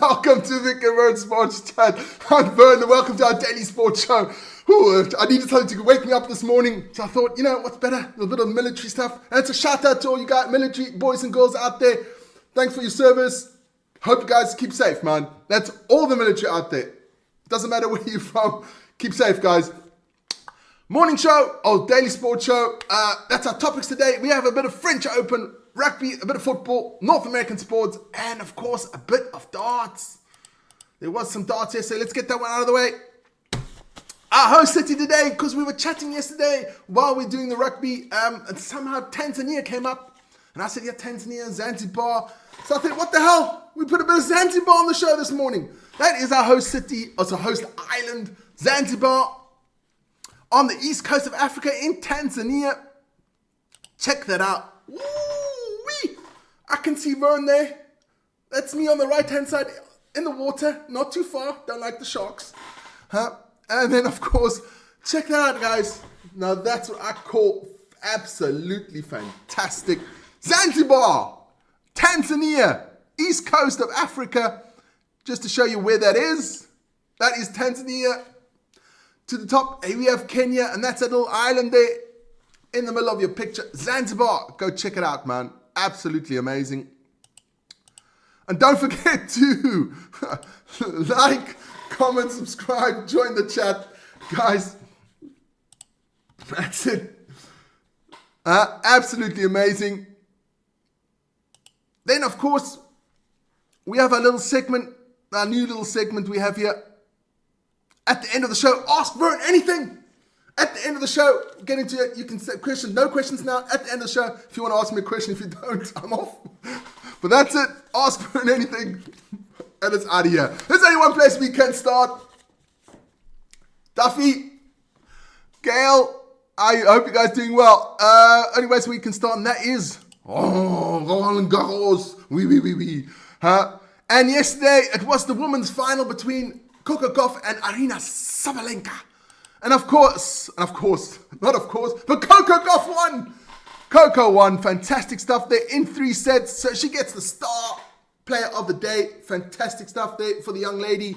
Welcome to Vic and Vern Sports Chat. I'm Vern and welcome to our daily sports show. I needed something to wake me up this morning, so I thought, what's better? A little bit of military stuff. And it's a shout out to all you guys, military boys and girls out there. Thanks for your service. Hope you guys keep safe, man. That's all the military out there. Doesn't matter where you're from. Keep safe, guys. Morning show, daily sports show. That's our topics today. We have a bit of French Open, rugby, a bit of football, North American sports, and of course, a bit of darts. There was some darts yesterday. Let's get that one out of the way. Our host city today, because we were chatting yesterday while we were doing the rugby, and somehow Tanzania came up. And I said, yeah, Tanzania, Zanzibar. So I thought, what the hell? We put a bit of Zanzibar on the show this morning. That is our host city, also host island, Zanzibar, on the east coast of Africa in Tanzania. Check that out. Woo-wee. I can see Vern there. That's me on the right-hand side in the water. Not too far. Don't like the sharks. And then, of course, check that out, guys. Now, that's what I call absolutely fantastic. Zanzibar, Tanzania, east coast of Africa. Just to show you where that is. That is Tanzania. To the top, we have Kenya, and that's a little island there in the middle of your picture. Zanzibar, go check it out, man. Absolutely amazing. And don't forget to like, comment, subscribe, join the chat. Guys, that's it. Absolutely amazing. Then, of course, we have our little segment, our new little segment we have here. At the end of the show, ask Vern anything. At the end of the show, get into it. You can say questions. No questions now. At the end of the show, if you want to ask me a question, if you don't, I'm off. But that's it. Ask Vern anything. And it's out of here. There's only one place we can start. Duffy, Gail, I hope you guys doing well. Only place we can start, and that is Roland Garros. Oui. And yesterday, it was the women's final between Coco Gauff and Aryna Sabalenka. And of course, but Coco Gauff won. Coco won. Fantastic stuff there in 3 sets. So she gets the star player of the day. Fantastic stuff there for the young lady.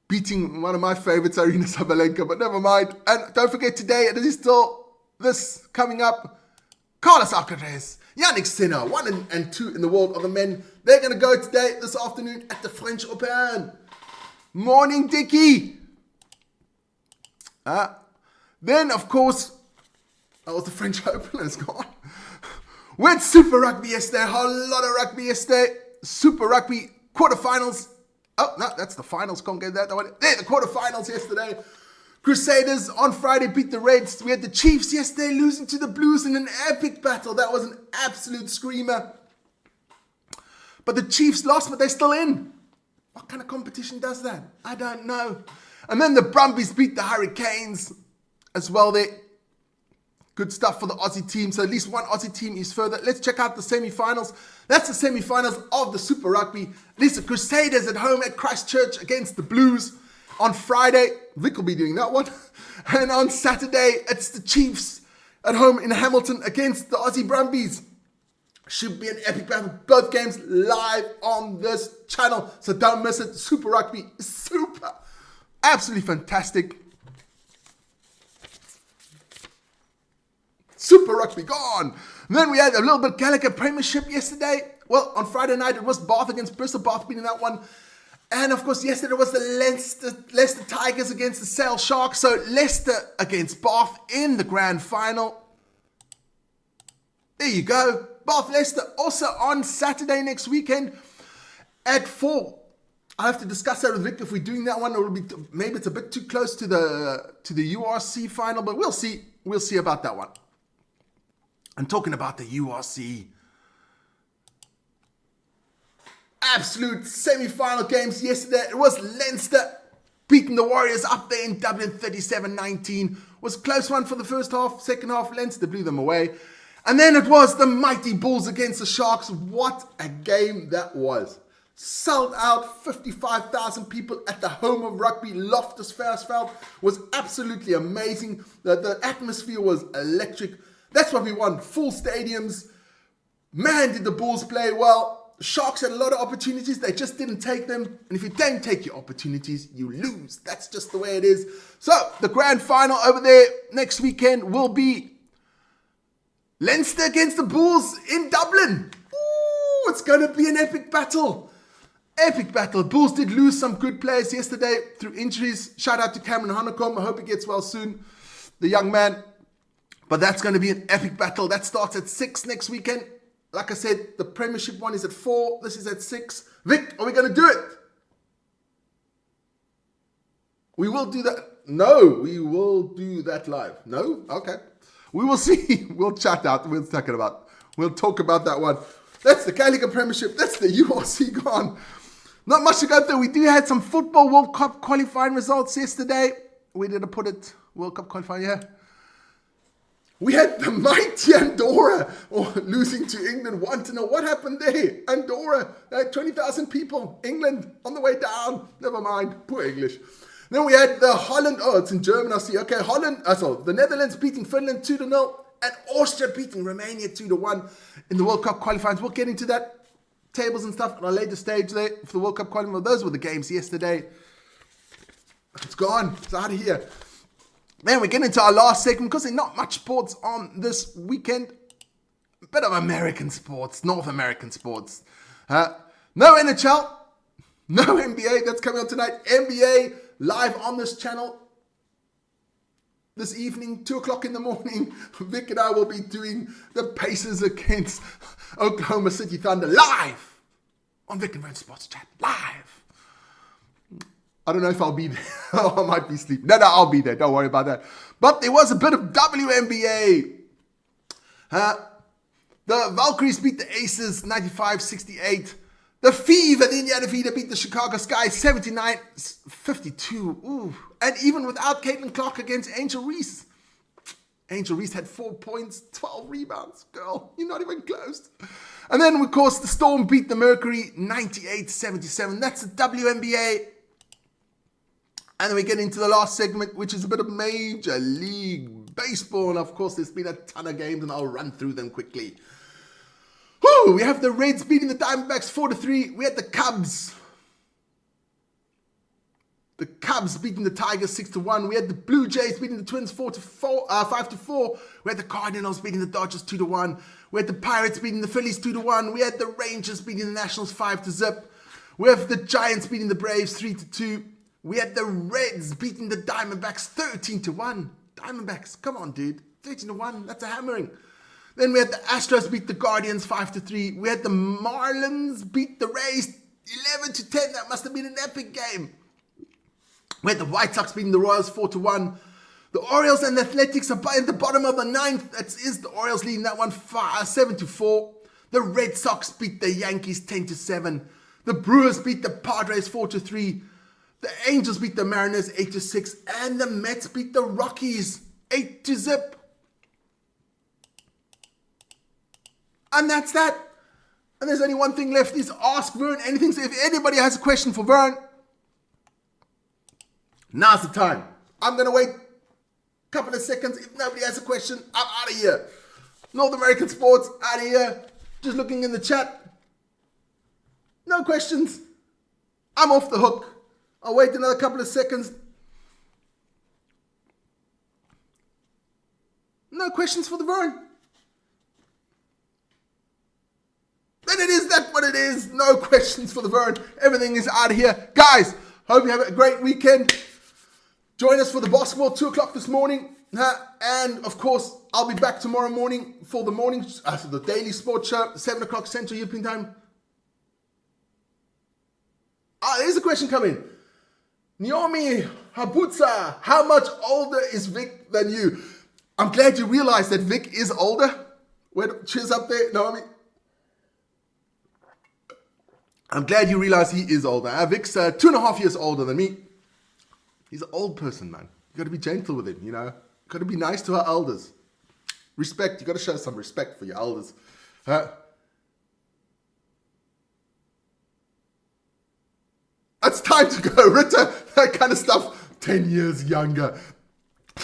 Beating one of my favorites, Aryna Sabalenka, but never mind. And don't forget today, it is still this coming up. Carlos Alcaraz, Yannick Sinner, 1 and 2 in the world of the men. They're going to go today, this afternoon, at the French Open. Morning, Dickie. Then, of course, that was the French Open. It's gone. Went Super Rugby yesterday. A whole lot of rugby yesterday. Super Rugby quarterfinals. Oh, no, that's the finals. Can't get that one. There, the quarterfinals yesterday. Crusaders on Friday beat the Reds. We had the Chiefs yesterday losing to the Blues in an epic battle. That was an absolute screamer. But the Chiefs lost, but they're still in. What kind of competition does that? I don't know. And then the Brumbies beat the Hurricanes as well there. Good stuff for the Aussie team. So at least one Aussie team is further. Let's check out the semi-finals. That's the semi-finals of the Super Rugby. At least the Crusaders at home at Christchurch against the Blues. On Friday, Vic will be doing that one. And on Saturday, it's the Chiefs at home in Hamilton against the Aussie Brumbies. Should be an epic battle. Both games live on this channel. So don't miss it. Super Rugby. Super. Absolutely fantastic. Super Rugby gone. And then we had a little bit Gallagher Premiership yesterday. Well, on Friday night, it was Bath against Bristol. Bath beating that one. And of course, yesterday was the Leicester Tigers against the Sale Sharks. So Leicester against Bath in the grand final. There you go. Bath Leicester also on Saturday next weekend at 4. I have to discuss that with Vic if we're doing that one. It will be maybe it's a bit too close to the URC final, but we'll see. We'll see about that one. And talking about the URC, absolute semi-final games yesterday. It was Leinster beating the Warriors up there in Dublin 37-19. Was a close one for the first half. Second half, Leinster blew them away. And then it was the mighty Bulls against the Sharks. What a game that was. Sold out, 55,000 people at the home of rugby. Loftus Versfeld was absolutely amazing. The atmosphere was electric. That's what we want. Full stadiums. Man, did the Bulls play well. Sharks had a lot of opportunities. They just didn't take them. And if you don't take your opportunities, you lose. That's just the way it is. So the grand final over there next weekend will be Leinster against the Bulls in Dublin. Ooh, it's going to be an epic battle. Epic battle. Bulls did lose some good players yesterday through injuries. Shout out to Cameron Honeycomb. I hope he gets well soon, the young man. But that's going to be an epic battle. That starts at 6 next weekend. Like I said, the Premiership one is at 4. This is at 6. Vic, are we going to do it? We will do that. No, we will do that live. No? Okay. We will see. We'll chat out. We'll talk about that one. That's the Gallagher Premiership. That's the URC gone. Not much to go through. We do had some football World Cup qualifying results yesterday. Where did I put it? World Cup qualifying, yeah. We had the mighty Andorra losing to England 1-0. What happened there? Andorra, 20,000 people. England on the way down. Never mind. Poor English. Then we had the Holland. Oh, it's in German, I see. Okay, Holland. The Netherlands beating Finland 2-0. And Austria beating Romania 2-1 in the World Cup qualifiers. We'll get into that. Tables and stuff on a later stage there for the World Cup qualifiers. Those were the games yesterday. It's gone. It's out of here. Then we get into our last segment because there's not much sports on this weekend. A bit of American sports, North American sports. No NHL, no NBA. That's coming on tonight. NBA live on this channel this evening, 2 o'clock in the morning. Vic and I will be doing the Pacers against Oklahoma City Thunder live on Vic and Vern Sports Chat. Live. I don't know if I'll be there. I might be sleeping. No, I'll be there. Don't worry about that. But there was a bit of WNBA. The Valkyries beat the Aces 95-68. The Fever, the Indiana Fever, beat the Chicago Sky 79-52. Ooh. And even without Caitlin Clark against Angel Reese. Angel Reese had 4 points, 12 rebounds. Girl, you're not even close. And then, of course, the Storm beat the Mercury 98-77. That's the WNBA. And then we get into the last segment, which is a bit of Major League Baseball. And of course, there's been a ton of games, and I'll run through them quickly. Whew, we have the Reds beating the Diamondbacks 4-3. We had the Cubs. The Cubs beating the Tigers 6-1. We had the Blue Jays beating the Twins 5-4. We had the Cardinals beating the Dodgers 2-1. We had the Pirates beating the Phillies 2-1. We had the Rangers beating the Nationals 5-0. We have the Giants beating the Braves 3-2. We had the Reds beating the Diamondbacks 13-1. Diamondbacks, come on, dude. 13-1, that's a hammering. Then we had the Astros beat the Guardians 5-3. We had the Marlins beat the Rays 11-10. That must have been an epic game. We had the White Sox beating the Royals 4-1. The Orioles and the Athletics are in the bottom of the ninth. That is the Orioles leading that one 7-4. The Red Sox beat the Yankees 10-7. The Brewers beat the Padres 4-3. The Angels beat the Mariners 8-6. And the Mets beat the Rockies 8-0. And that's that. And there's only one thing left is ask Vern anything. So if anybody has a question for Vern, now's the time. I'm going to wait a couple of seconds. If nobody has a question, I'm out of here. North American sports, out of here. Just looking in the chat. No questions. I'm off the hook. I'll wait another couple of seconds. No questions for the Vern. Then it is that what it is. No questions for the Vern. Everything is out of here. Guys, hope you have a great weekend. Join us for the basketball 2 o'clock this morning. And of course, I'll be back tomorrow morning for the for the daily sports show, 7 o'clock Central European time. There's a question coming. Naomi Habutsa, how much older is Vic than you? I'm glad you realized that Vic is older. Cheers up there, Naomi. I'm glad you realize he is older. Vic's 2.5 years older than me. He's an old person, man. You got to be gentle with him, you know. Got to be nice to our elders. Respect. You got to show some respect for your elders. It's time to go, Ritter. That kind of stuff. 10 years younger.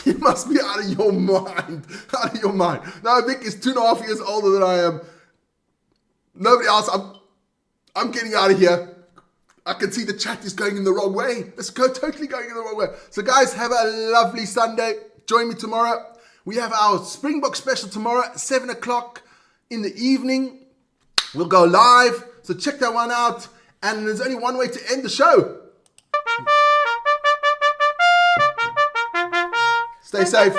You must be out of your mind. Out of your mind. Now, Vic is 2.5 years older than I am. Nobody else. I'm getting out of here. I can see the chat is going in the wrong way. It's totally going in the wrong way. So guys, have a lovely Sunday. Join me tomorrow. We have our Springbok special tomorrow at 7 o'clock in the evening. We'll go live. So check that one out. And there's only one way to end the show. Stay safe.